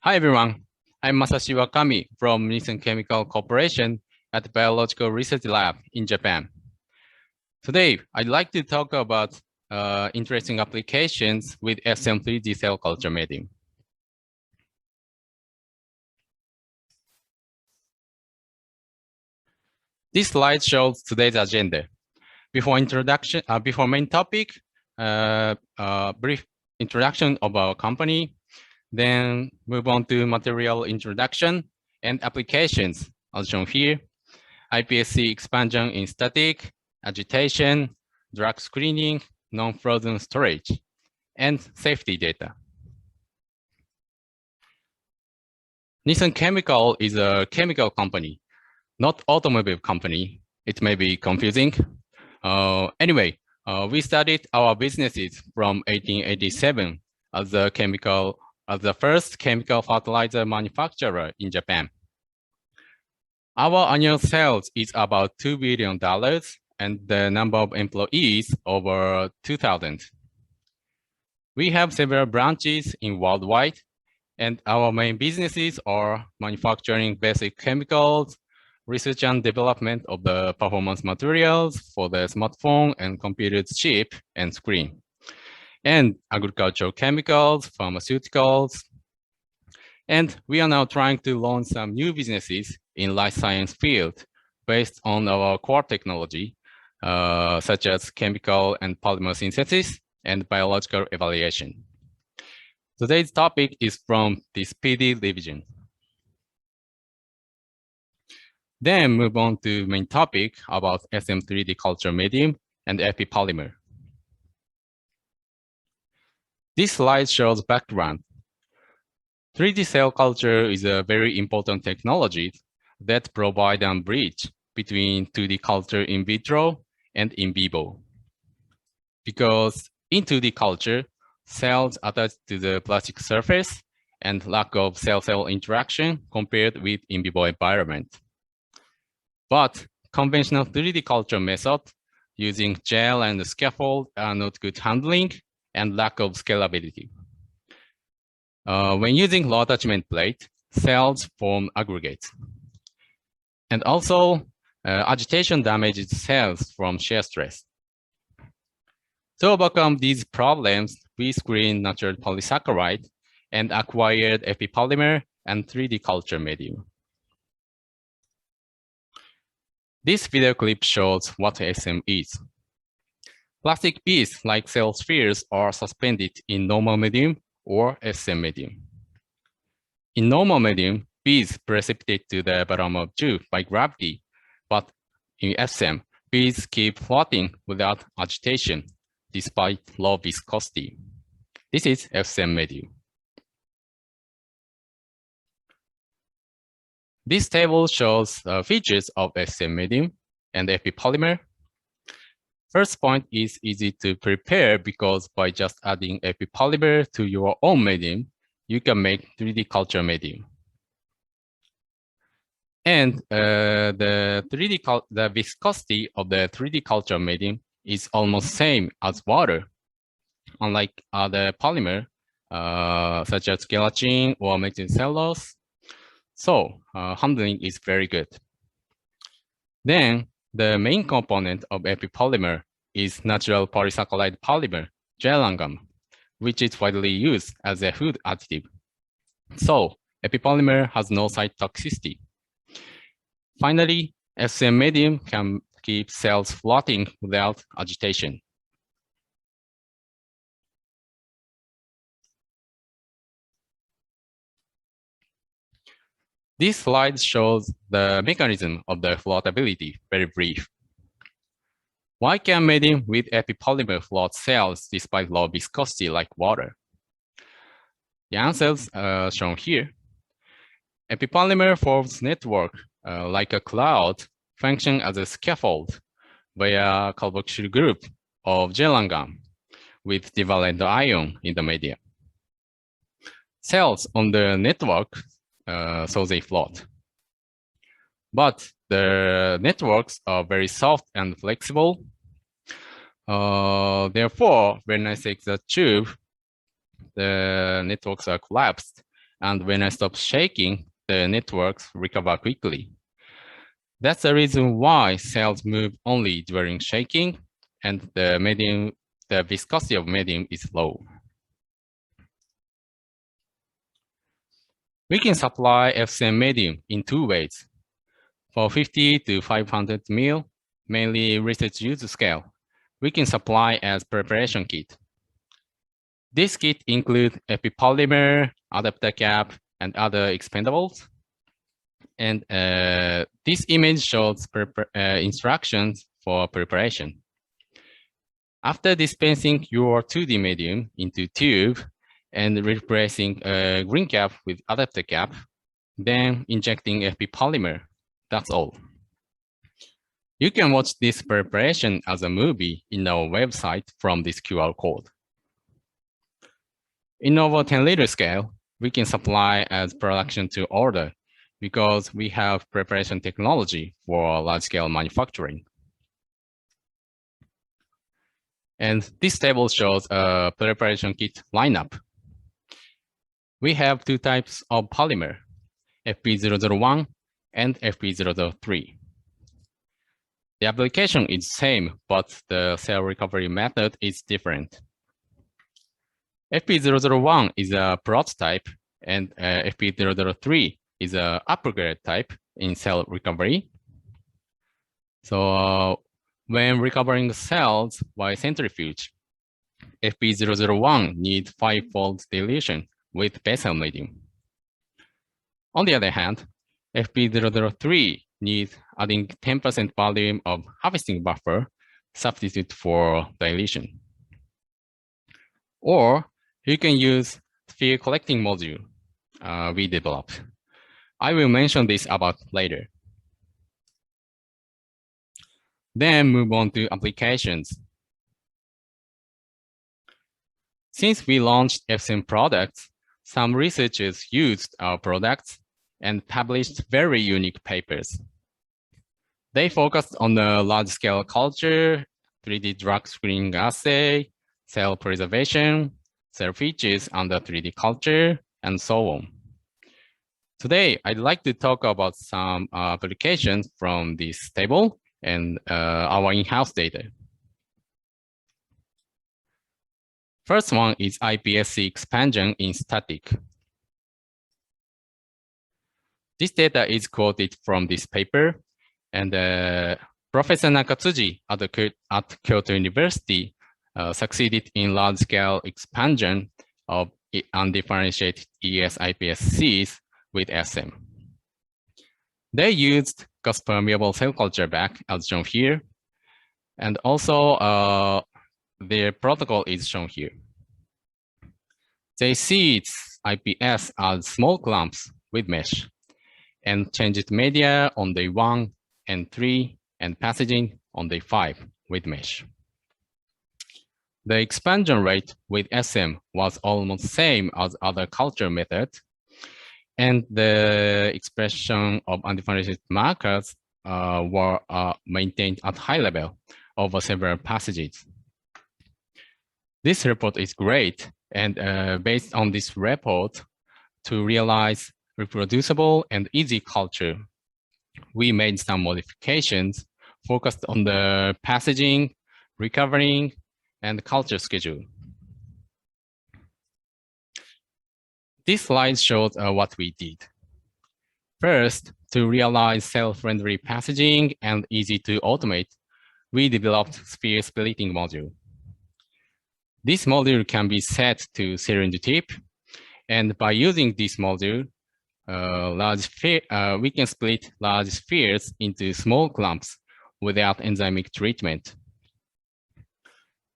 Hi everyone, I'm Masashi Wakami from Nissan Chemical Corporation at the Biological Research Lab in Japan. Today, I'd like to talk about interesting applications with FCeM 3D cell culture medium. This slide shows today's agenda. Before main topic, brief introduction of our company, then move on to material introduction and applications, as shown here. iPSC expansion in static, agitation, drug screening, non-frozen storage, and safety data. Nissan Chemical is a chemical company, not automobile company. It may be confusing. Anyway, we started our businesses from 1887 as the first chemical fertilizer manufacturer in Japan. Our annual sales is about $2 billion and the number of employees over 2,000. We have several branches in worldwide, and our main businesses are manufacturing basic chemicals, research and development of the performance materials for the smartphone and computer chip and screen, and agricultural chemicals, pharmaceuticals. And we are now trying to launch some new businesses in life science field based on our core technology, such as chemical and polymer synthesis and biological evaluation. Today's topic is from this PD division. Then move on to main topic about FCeM 3D culture medium and epipolymer. This slide shows background. 3D cell culture is a very important technology that provides a bridge between 2D culture in vitro and in vivo. Because in 2D culture, cells attached to the plastic surface and lack of cell-cell interaction compared with in vivo environment. But conventional 3D culture method using gel and scaffold are not good handling and lack of scalability. When using low attachment plate, cells form aggregates. And also, agitation damages cells from shear stress. To overcome these problems, we screened natural polysaccharide and acquired epipolymer and 3D culture medium. This video clip shows what FCeM is. Plastic beads like cell spheres are suspended in normal medium or FCeM medium. In normal medium, beads precipitate to the bottom of tube by gravity, but in FCeM, beads keep floating without agitation, despite low viscosity. This is FCeM medium. This table shows features of FCeM medium and epipolymer. First point is easy to prepare because by just adding epipolymer to your own medium, you can make 3D culture medium. And the viscosity of the 3D culture medium is almost same as water, unlike other polymer such as gelatin or cellulose. So handling is very good. Then the main component of epipolymer is natural polysaccharide polymer, gelangum, which is widely used as a food additive. So epipolymer has no site toxicity. Finally, FCeM medium can keep cells floating without agitation. This slide shows the mechanism of the floatability, very brief. Why can medium with epipolymer float cells despite low viscosity like water? The answers are shown here. Epipolymer forms network like a cloud, function as a scaffold via carboxyl group of gelangum with divalent ion in the medium. Cells on the network, so they float. But the networks are very soft and flexible. Therefore, when I take the tube, the networks are collapsed And when I stop shaking, the networks recover quickly. That's the reason why cells move only during shaking, and the viscosity of medium is low. We can supply FCeM medium in two ways. For 50 to 500 ml, mainly research use scale, we can supply as preparation kit. This kit includes a polymer, adapter cap, and other expendables. And this image shows instructions for preparation. After dispensing your 2D medium into tube and replacing a green cap with adapter cap, then injecting FP polymer, that's all. You can watch this preparation as a movie in our website from this QR code. In over 10-liter scale, we can supply as production to order because we have preparation technology for large-scale manufacturing. And this table shows a preparation kit lineup. We have two types of polymer, FP001 and FP003. The application is same, but the cell recovery method is different. FP001 is a prototype, and FP003 is an upgrade type in cell recovery. So when recovering cells by centrifuge, FP001 needs 5-fold dilution with basal medium. On the other hand, FP003 needs adding 10% volume of harvesting buffer substitute for dilution. Or you can use sphere collecting module we developed. I will mention this about later. Then move on to applications. Since we launched FCeM products, some researchers used our products and published very unique papers. They focused on the large-scale culture, 3D drug screening assay, cell preservation, cell features under 3D culture, and so on. Today, I'd like to talk about some applications from this table and our in-house data. First one is iPSC expansion in static. This data is quoted from this paper, and Professor Nakatsuji at Kyoto University succeeded in large-scale expansion of undifferentiated ES iPSCs with FCeM. They used gas-permeable cell culture bag, as shown here, and also their protocol is shown here. They seed IPS as small clumps with mesh and changed media on day 1 and 3 and passaging on day 5 with mesh. The expansion rate with FCeM was almost same as other culture methods, and the expression of undifferentiated markers were maintained at high level over several passages. This report is great, and based on this report, to realize reproducible and easy culture, we made some modifications focused on the passaging, recovering, and culture schedule. This slide shows what we did. First, to realize cell-friendly passaging and easy to automate, we developed sphere splitting module. This module can be set to syringe tip, and by using this module, we can split large spheres into small clumps without enzymatic treatment.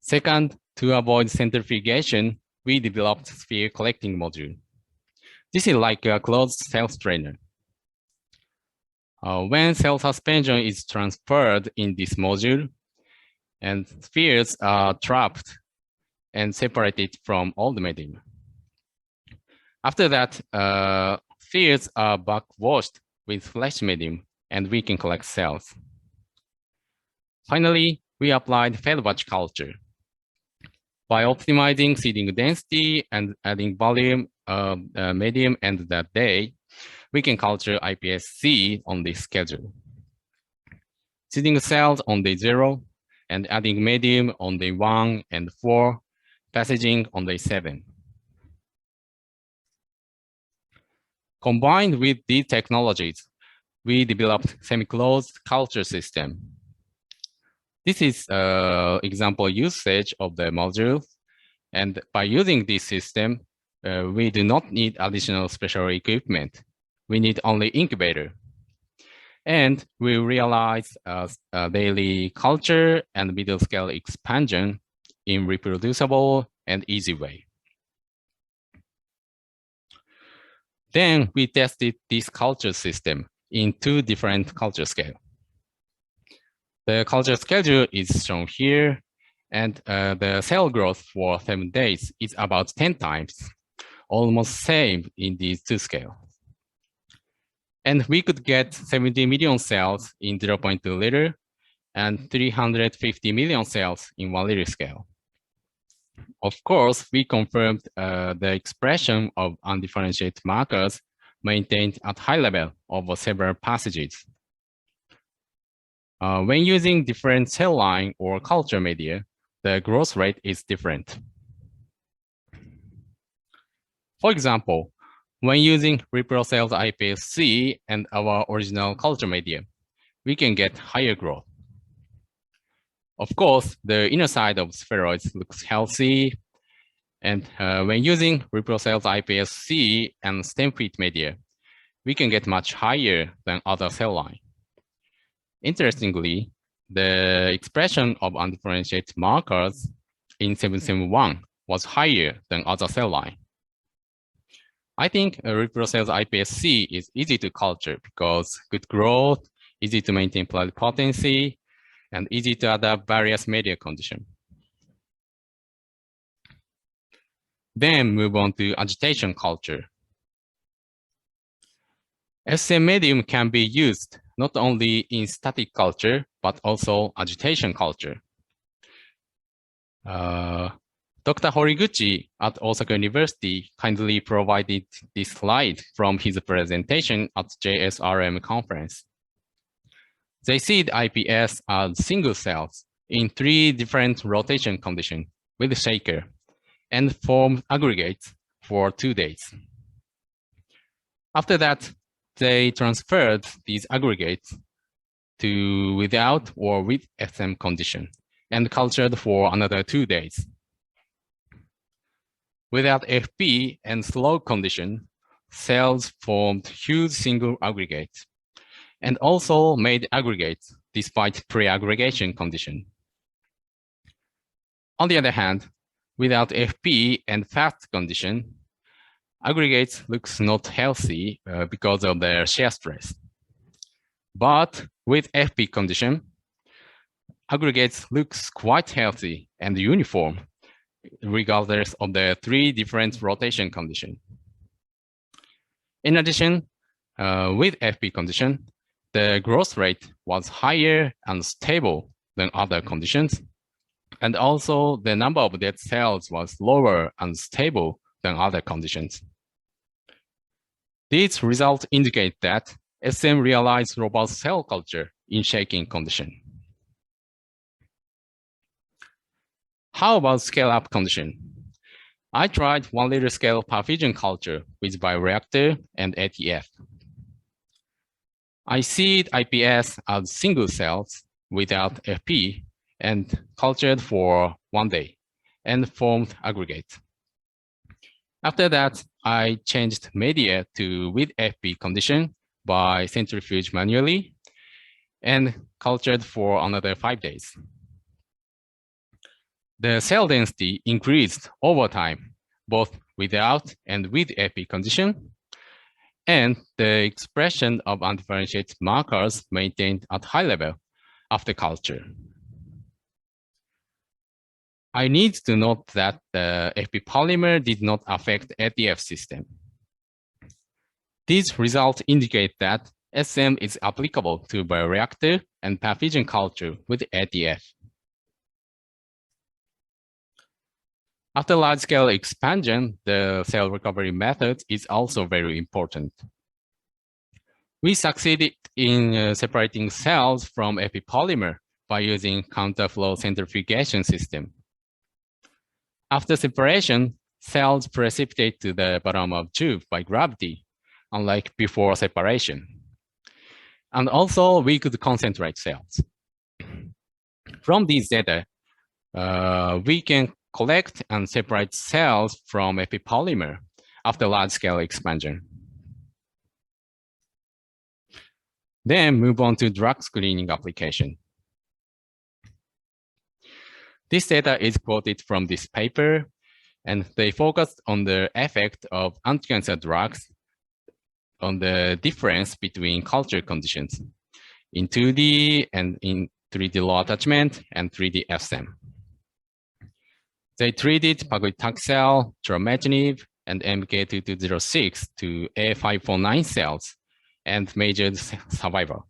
Second, to avoid centrifugation, we developed sphere collecting module. This is like a closed cell strainer. When cell suspension is transferred in this module, and spheres are trapped and separated from all the medium. After that, spheres are backwashed with flash medium, and we can collect cells. Finally, we applied fed batch culture. By optimizing seeding density and adding volume medium end that day, we can culture iPSC on this schedule. Seeding cells on day 0 and adding medium on day 1 and 4, passaging on day 7. Combined with these technologies, we developed semi-closed culture system. This is example usage of the module. And by using this system, we do not need additional special equipment. We need only incubator. And we realize daily culture and middle scale expansion in reproducible and easy way. Then we tested this culture system in 2 different culture scales. The culture schedule is shown here, and the cell growth for 7 days is about 10 times, almost same in these 2 scales. And we could get 70 million cells in 0.2 liter and 350 million cells in 1 liter scale. Of course, we confirmed the expression of undifferentiated markers maintained at high level over several passages. When using different cell line or culture media, the growth rate is different. For example, when using repro cells iPSC and our original culture media, we can get higher growth. Of course, the inner side of spheroids looks healthy. And when using repro cells iPSC and stem feed media, we can get much higher than other cell line. Interestingly, the expression of undifferentiated markers in 771 was higher than other cell line. I think repro cells iPSC is easy to culture because good growth, easy to maintain pluripotency, and easy to adapt various media conditions. Then move on to agitation culture. FCeM medium can be used not only in static culture, but also agitation culture. Dr. Horiguchi at Osaka University kindly provided this slide from his presentation at JSRM conference. They seed IPS as single cells in 3 different rotation conditions with shaker and formed aggregates for 2 days. After that, they transferred these aggregates to without or with FCeM condition and cultured for another 2 days. Without FP and slow condition, cells formed huge single aggregates and also made aggregates despite pre-aggregation condition. On the other hand, without FP and fast condition, aggregates looks not healthy because of their shear stress. But with FP condition, aggregates looks quite healthy and uniform, regardless of the 3 different rotation conditions. In addition, with FP condition, the growth rate was higher and stable than other conditions, and also the number of dead cells was lower and stable than other conditions. These results indicate that FCeM realized robust cell culture in shaking condition. How about scale-up condition? I tried 1 liter scale perfusion culture with bioreactor and ATF. I seed IPS as single cells without FP and cultured for 1 day and formed aggregate. After that, I changed media to with FP condition by centrifuge manually and cultured for another 5 days. The cell density increased over time, both without and with FP condition, and the expression of undifferentiated markers maintained at high level after culture. I need to note that the FP polymer did not affect ATF system. These results indicate that FCeM is applicable to bioreactor and perfusion culture with ATF. After large-scale expansion, the cell recovery method is also very important. We succeeded in separating cells from epipolymer by using counterflow centrifugation system. After separation, cells precipitate to the bottom of tube by gravity, unlike before separation. And also, we could concentrate cells. From these data, we can collect and separate cells from epipolymer after large-scale expansion. Then move on to drug screening application. This data is quoted from this paper, and they focused on the effect of anti-cancer drugs on the difference between culture conditions in 2D and in 3D low attachment and 3D FCeM. They treated paclitaxel, traumatinib, and MK2206 to A549 cells and measured survival.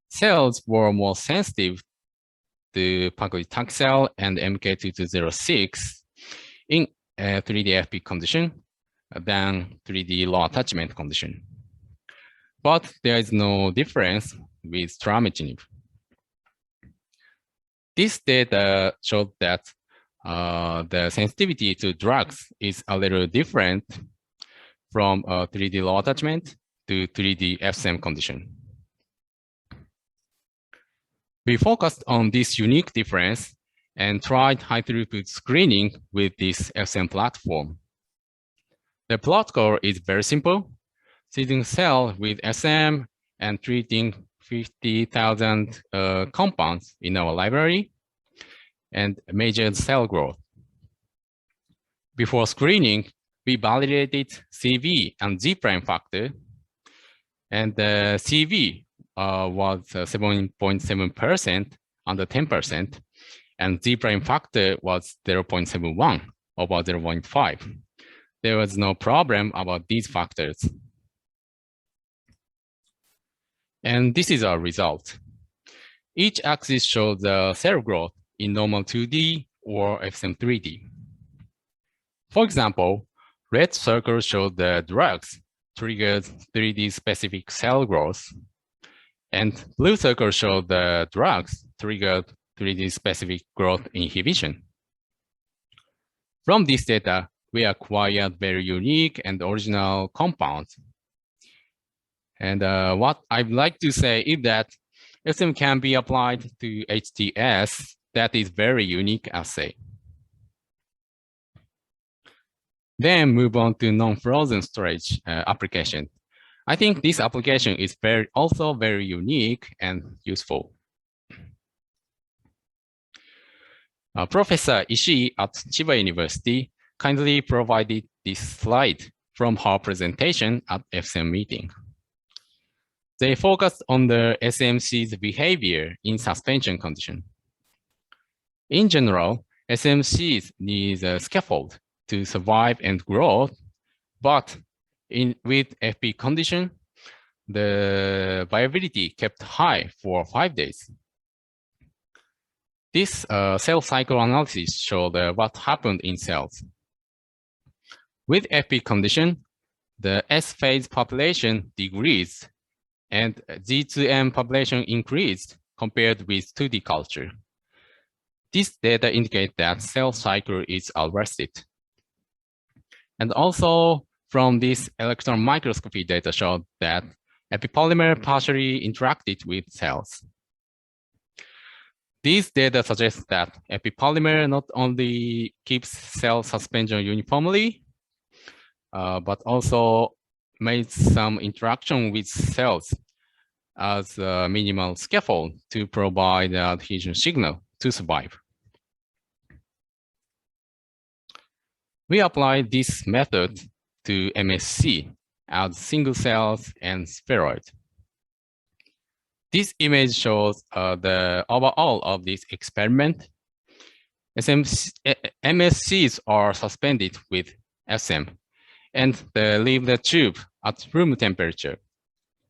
Cells were more sensitive to paclitaxel and MK2206 in 3D FP condition than 3D low attachment condition. But there is no difference with traumatinib. This data showed that the sensitivity to drugs is a little different from 3D low attachment to 3D FCeM condition. We focused on this unique difference and tried high-throughput screening with this FCeM platform. The protocol is very simple: seeding cell with FCeM and treating 50,000 compounds in our library and measured cell growth. Before screening, we validated CV and Z prime factor, and the CV was 7.7% under 10%, and Z prime factor was 0.71 over 0.5. There was no problem about these factors. And this is our result. Each axis shows the cell growth in normal 2D or FCeM 3D. For example, red circles show the drugs triggered 3D specific cell growth, and blue circles show the drugs triggered 3D specific growth inhibition. From this data, we acquired very unique and original compounds. And what I'd like to say is that FCeM can be applied to HTS. That is very unique assay. Then move on to non-frozen storage application. I think this application is also very unique and useful. Professor Ishii at Chiba University kindly provided this slide from her presentation at FCeM meeting. They focused on the SMC's behavior in suspension condition. In general, SMCs need a scaffold to survive and grow, but with FP condition, the viability kept high for 5 days. This cell cycle analysis showed what happened in cells. With FP condition, the S phase population decreased and G2M population increased compared with 2D culture. This data indicates that cell cycle is arrested. And also from this electron microscopy data showed that epipolymer partially interacted with cells. These data suggest that epipolymer not only keeps cell suspension uniformly, but also made some interaction with cells as a minimal scaffold to provide the adhesion signal to survive. We applied this method to MSC as single cells and spheroid. This image shows the overall of this experiment. MSCs are suspended with FCeM, and they leave the tube at room temperature.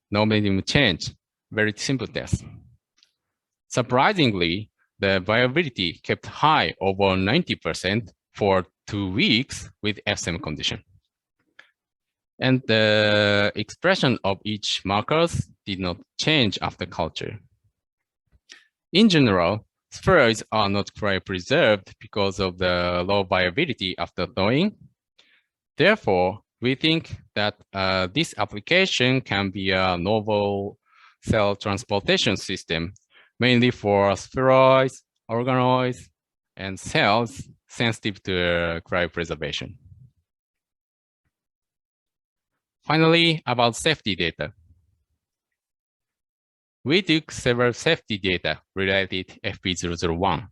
No medium change, very simple test. Surprisingly, the viability kept high over 90% for 2 weeks with FCeM condition. And the expression of each markers did not change after culture. In general, spheroids are not cryopreserved because of the low viability after thawing. Therefore, we think that this application can be a novel cell transportation system, mainly for spheroids, organoids, and cells sensitive to cryopreservation. Finally, about safety data. We took several safety data related to FP001.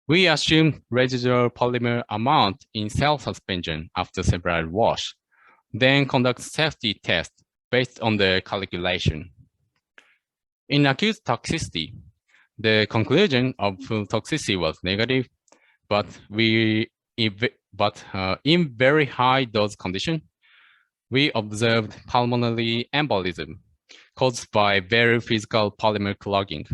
We assumed residual polymer amount in cell suspension after several wash, then conduct safety tests based on the calculation. In acute toxicity, the conclusion of full toxicity was negative, but in very high dose condition, we observed pulmonary embolism caused by very physical polymer clogging.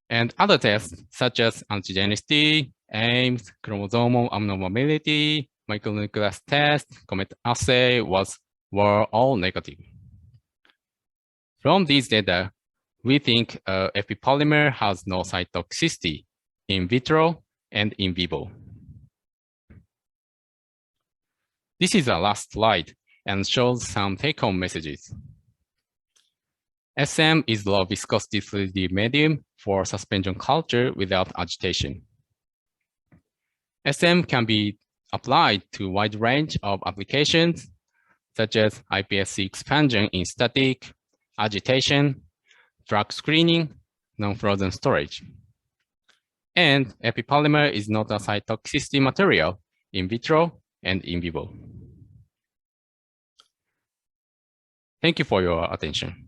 And other tests such as antigenicity, AIMS, chromosomal abnormality, micronucleus test, COMET assay were all negative. From these data, we think FP polymer has no cytotoxicity in vitro and in vivo. This is the last slide and shows some take-home messages. FCeM is low viscosity 3D medium for suspension culture without agitation. FCeM can be applied to a wide range of applications, such as iPSC expansion in static, agitation, drug screening, non-frozen storage. And epipolymer is not a cytotoxicity material in vitro and in vivo. Thank you for your attention.